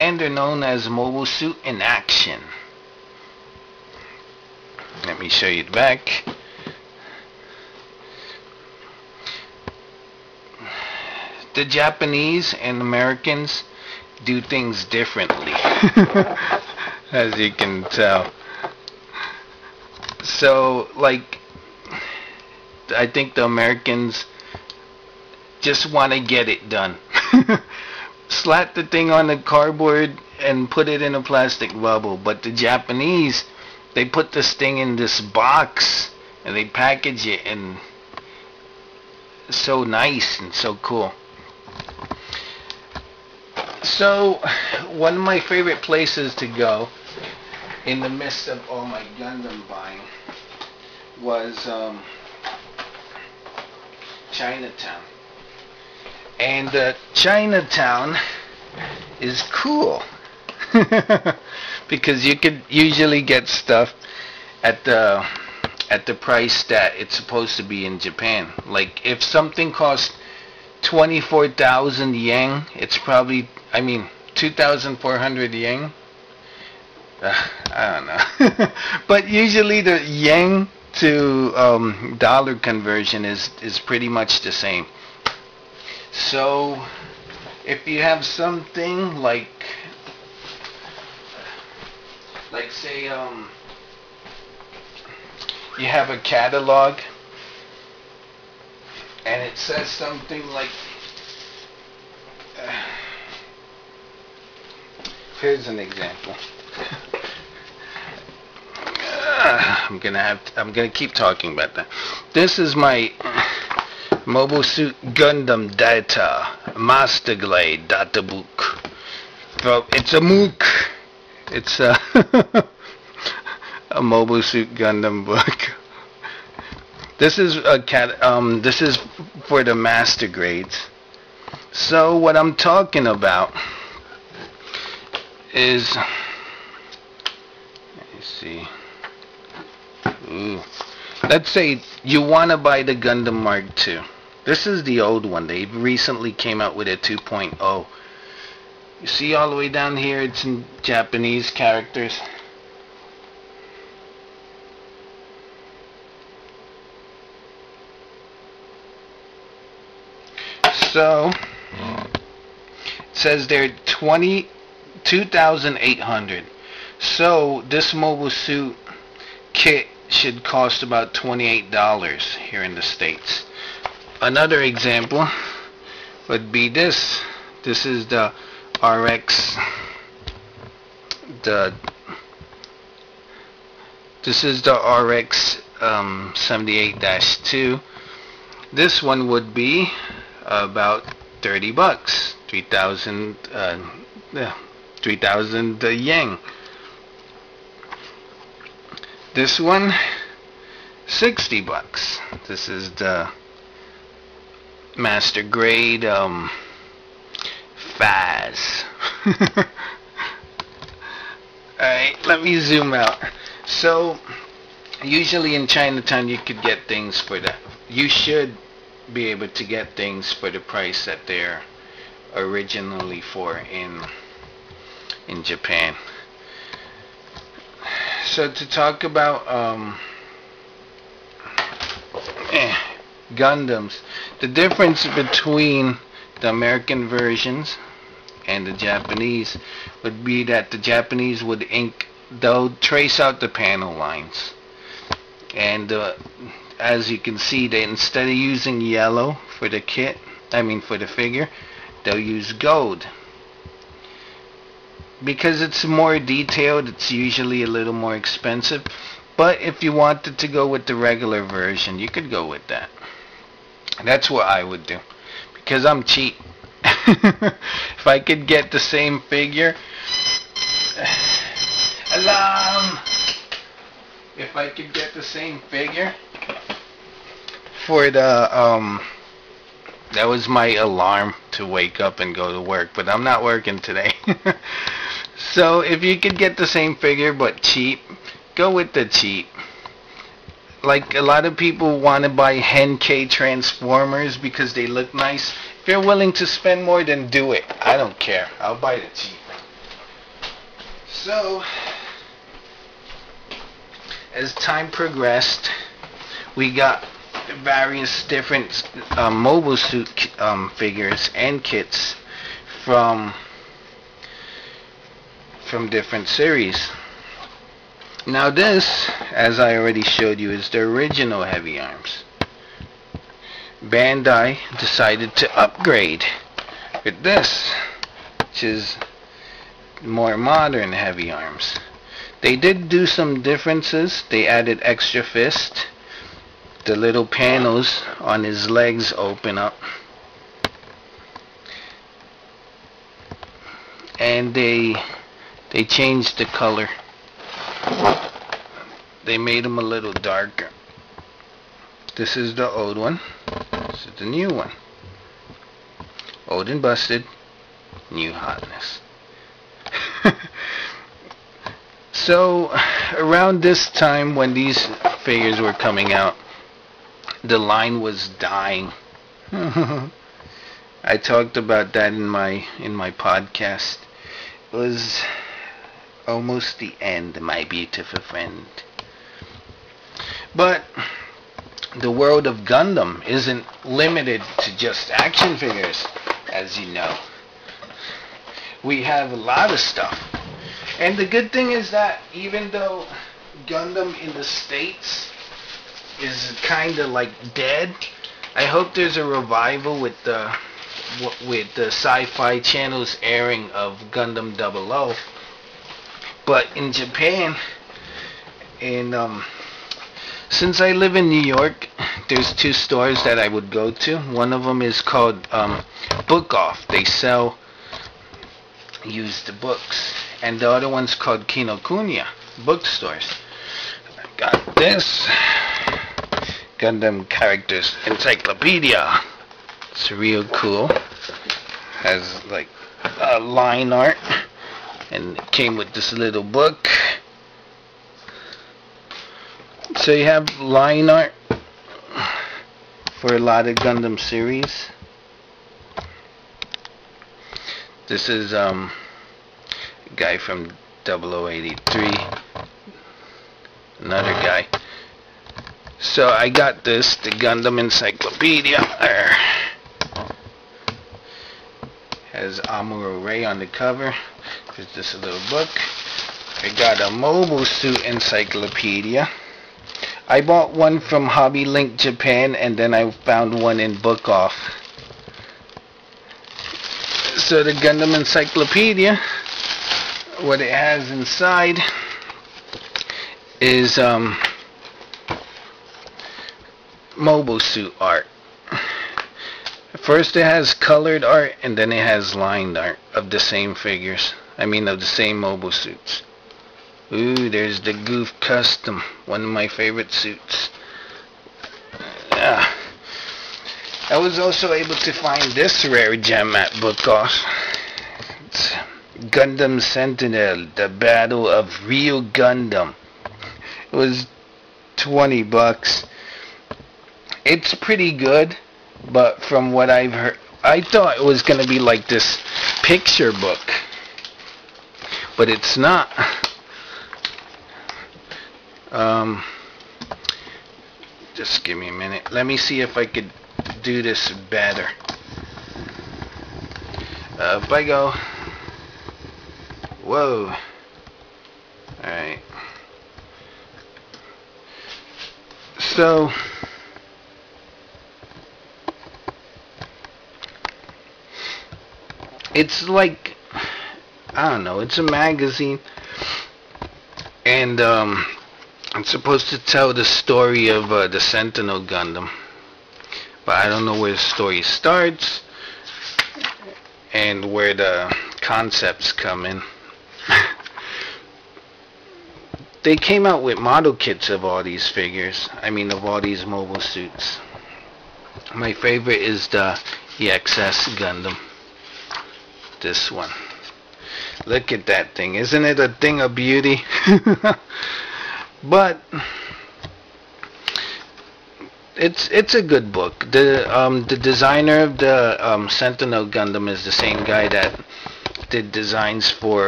and they're known as mobile suit in action. Let me show you the back. The Japanese and Americans do things differently, as you can tell. So, like, I think the Americans just want to get it done. Slap the thing on the cardboard and put it in a plastic bubble. But the Japanese, they put this thing in this box and they package it, and it's so nice and so cool. So, one of my favorite places to go in the midst of all my Gundam buying was Chinatown. And Chinatown is cool because you could usually get stuff at the price that it's supposed to be in Japan. Like, if something costs 24,000 yen, it's probably, 2,400 yen. I don't know. But usually the yen to dollar conversion is pretty much the same. So if you have something like say you have a catalog and it says something like here's an example. I'm gonna keep talking about that. This is my Mobile Suit Gundam Data Master Grade Data book. Well, it's a MOOC. It's a Mobile Suit Gundam book. This is this is for the master grades. So what I'm talking about is, let me see. Ooh. Let's say you want to buy the Gundam Mark II. This is the old one. They recently came out with a 2.0. You see all the way down here, it's in Japanese characters. So, it says they're 2,800. So, this mobile suit kit should cost about $28 here in the States. Another example would be this. This is the RX. This is the RX 78-2. This one would be about 30 bucks, 3,000 yen. This one, 60 bucks. This is the master grade FAS. Alright, let me zoom out. So, usually in Chinatown you could get things for that. You should be able to get things for the price that they're originally for in Japan. So to talk about Gundams, the difference between the American versions and the Japanese would be that the Japanese would they'll trace out the panel lines, and as you can see, they, instead of using yellow for the kit, for the figure, they'll use gold. Because it's more detailed, it's usually a little more expensive. But if you wanted to go with the regular version, you could go with that. That's what I would do, because I'm cheap. If I could get the same figure, alarm! If I could get the same figure for the that was my alarm to wake up and go to work, but I'm not working today. So if you could get the same figure but cheap, go with the cheap. Like, a lot of people want to buy Henkei Transformers because they look nice. If you're willing to spend more, then do it. I don't care. I'll buy the cheap. So, as time progressed, we got various different mobile suit figures and kits from different series. Now this, as I already showed you, is the original Heavy Arms. Bandai decided to upgrade with this, which is more modern Heavy Arms. They did do some differences. They added extra fist. The little panels on his legs open up. And they changed the color. They made him a little darker. This is the old one. This is the new one. Old and busted, new hotness. So around this time when these figures were coming out, the line was dying. I talked about that in my podcast. It was almost the end, my beautiful friend. But the world of Gundam isn't limited to just action figures, as you know. We have a lot of stuff. And the good thing is that even though Gundam in the States is kind of like dead, I hope there's a revival with the Sci-Fi Channel's airing of Gundam 00. But in Japan, since I live in New York, there's two stores that I would go to. One of them is called Book Off. They sell used books. And the other one's called Kinokuniya bookstores. I got this Gundam Characters Encyclopedia. It's real cool. Has like line art, and it came with this little book. So you have line art for a lot of Gundam series. This is guy from 0083, another guy. So I got this, the Gundam Encyclopedia. Has Amuro Ray on the cover. There's this little book. I got a Mobile Suit Encyclopedia. I bought one from Hobby Link Japan, and then I found one in Book Off. So the Gundam Encyclopedia, what it has inside is mobile suit art. First it has colored art, and then it has lined art of the same figures. I mean of the same mobile suits. Ooh, there's the Goof Custom, one of my favorite suits. I was also able to find this rare gem at Book Off. It's Gundam Sentinel, the Battle of Real Gundam. It was $20. It's pretty good, but from what I've heard, I thought it was going to be like this picture book, but it's not. Just give me a minute. Let me see if I could do this better. Up I go. Whoa. Alright. So it's like, I don't know, it's a magazine, and it's supposed to tell the story of the Sentinel Gundam, but I don't know where the story starts and where the concepts come in. They came out with model kits of all these figures, I mean of all these mobile suits. My favorite is the EXS Gundam. This one. Look at that thing. Isn't it a thing of beauty? But it's a good book. The designer of the Sentinel Gundam is the same guy that did designs for